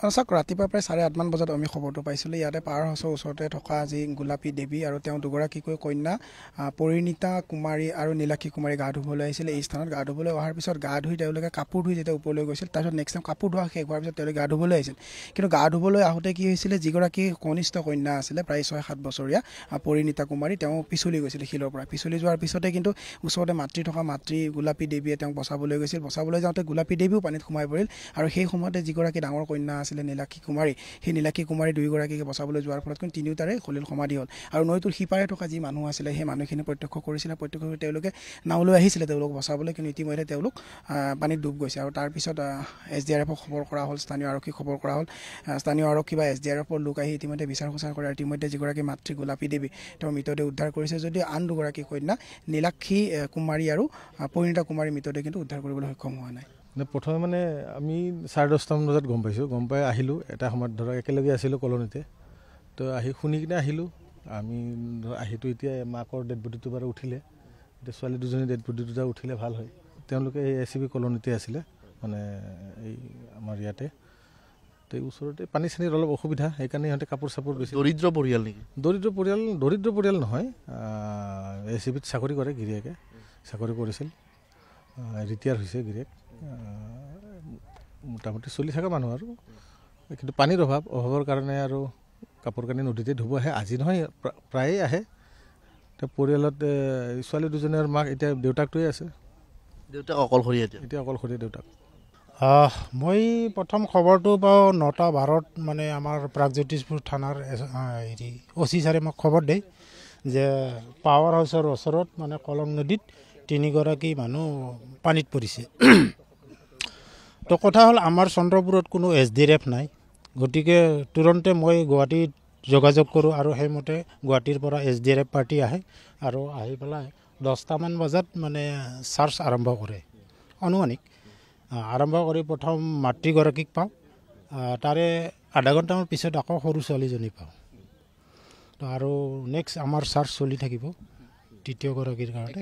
চাওক ৰাতিপুৱা প্ৰায় 8:30 মান বজাত আমি খবৰটো পাইছিলোঁ ইয়াতে পাৱাৰ হাউচৰ ওচৰতে থকা যি গোলাপী দেৱী আৰু তেওঁ দুগৰাকীকৈ কন্যা পৰিণীতা কুমাৰী আৰু নীলাক্ষী কুমাৰী গা ধুবলৈ আহিছিলে এই স্থানত গা ধুবলৈ অহাৰ পিছত গা ধুই তেওঁলোকে কাপোৰ ধুই যেতিয়া ওপৰলৈ গৈছিল তাৰপিছত নেক্সট টাইম কাপোৰ ধোৱা শেষ হোৱাৰ পিছত তেওঁলোকে গা ধুবলৈ আহিছিল কিন্তু গা ধুবলৈ আহোঁতে কি হৈছিলে যিগৰাকী কনিষ্ঠ কন্যা আছিলে প্ৰায় 6-7 বছৰীয়া পৰিণীতা কুমাৰী তেওঁ পিছলি গৈছিলে শিলৰ পৰা পিছলি যোৱাৰ পিছতে কিন্তু ওচৰতে মাতৃ থকা মাতৃ গোলাপী দেৱীয়ে তেওঁক বচাবলৈ গৈছিল বচাবলৈ যাওঁতে গোলাপী দেৱীও পানীত সোমাই পৰিল আৰু সেই সময়তে যিগৰাকী ডাঙৰ কন্যা আছিলে নীলাক্ষী কুমাৰী সেই নীলাক্ষী কুমাৰী দুয়োগৰাকীকে বচাবলৈ যোৱাৰ ফলত কিন্তু তিনিওটাৰে খলিল সমাধি হ'ল আৰু নৈটোৰ সিপাৰে থকা যি মানুহ আছিলে সেই মানুহখিনি প্ৰত্যক্ষ কৰিছিলে প্ৰত্যক্ষ কৰি তেওঁলোকে নাওলৈ আহিছিলে তেওঁলোক বচাবলৈ কিন্তু ইতিমধ্যে তেওঁলোক পানীত ডুব গৈছে আৰু তাৰপিছত SDRFক খবৰ কৰা হ'ল স্থানীয় আৰক্ষীক খবৰ কৰা হ'ল স্থানীয় আৰক্ষী বা SDRFৰ লোক আহি ইতিমধ্যে বিচাৰ খোচাৰ কৰে ইতিমধ্যে যিগৰাকী মাতৃ গোলাপী দেৱী তেওঁৰ মৃতদেহ উদ্ধাৰ কৰিছে যদিও আন দুগৰাকী কন্যা নীলাক্ষী কুমাৰী আৰু পৰিণীতা কুমাৰীৰ মৃতদেহ কিন্তু উদ্ধাৰ কৰিবলৈ সক্ষম হোৱা নাই প্ৰথমে মানে আমি 10:30 বজাত গম পাইছোঁ গম পাই আহিলোঁ এটা সময়ত ধৰক একেলগে আছিলোঁ কলনীতে তো আহি শুনি কিনে আহিলোঁ আমি আহিতো এতিয়া মাকৰ ডেড বডিটো বাৰু উঠিলে এতিয়া ছোৱালী দুজনী ডেড বডি দুটা উঠিলে ভাল হয় তেওঁলোকে এই SCB কলনীতে আছিলে মানে এই আমাৰ ইয়াতে তো ওচৰতে পানী চানীৰ অলপ অসুবিধা সেইকাৰণে সিহঁতে কাপোৰ চাপোৰ বেছি দৰিদ্ৰ পৰিয়াল নেকি দৰিদ্ৰ পৰিয়াল নহয় SCBত চাকৰি কৰে গিৰিয়েকে চাকৰি কৰিছিল ৰিটায়াৰ হৈছে গিৰিয়েক মোটামুটি চলি থকা মানুহ আৰু কিন্তু পানীৰ অভাৱৰ কাৰণে আৰু কাপোৰ কানি নদীতে ধুব আহে আজি নহয় প্ৰায়ে আহে পৰিয়ালত ছোৱালী দুজনীৰ মাক এতিয়া দেউতাকটোৱে আছে দেউতাক অকলশৰীয়া এতিয়া অকলশৰীয়া দেউতাক মই প্ৰথম খবৰটো পাওঁ 9:12 মানে আমাৰ প্ৰাগজ্যোতিষপুৰ থানাৰ হেৰি OC ছাৰে মোক খবৰ দিয়ে যে পাৱাৰ হাউচৰ ওচৰত মানে কলং নদীত 3গৰাকী মানুহ পানীত পৰিছে তো কথা হ'ল আমাৰ চন্দ্ৰপুৰত কোনো SDRF নাই গতিকে তুৰন্তে মই গুৱাহাটীত যোগাযোগ কৰোঁ আৰু সেইমতে গুৱাহাটীৰ পৰা SDRF পাৰ্টি আহে আৰু আহি পেলাই 10টামান বজাত মানে চাৰ্চ আৰম্ভ কৰে অনুমানিক আৰম্ভ কৰি প্ৰথম মাতৃগৰাকীক পাওঁ তাৰে আধা ঘণ্টামান পিছত আকৌ সৰু ছোৱালীজনী পাওঁ তো আৰু নেক্সট আমাৰ চাৰ্চ চলি থাকিব তৃতীয়গৰাকীৰ কাৰণে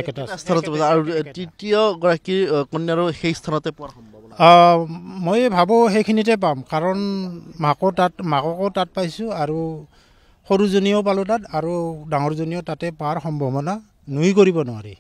একেটা স্থানতে আৰু তৃতীয়গৰাকীৰ কন্যাৰো সেই স্থানতে পোৱাৰ সম্ভাৱনা মই ভাবোঁ সেইখিনিতে পাম কাৰণ মাককো তাত পাইছোঁ আৰু সৰুজনীও পালোঁ তাত আৰু ডাঙৰজনীও তাতে পোৱাৰ সম্ভাৱনা নুই কৰিব নোৱাৰি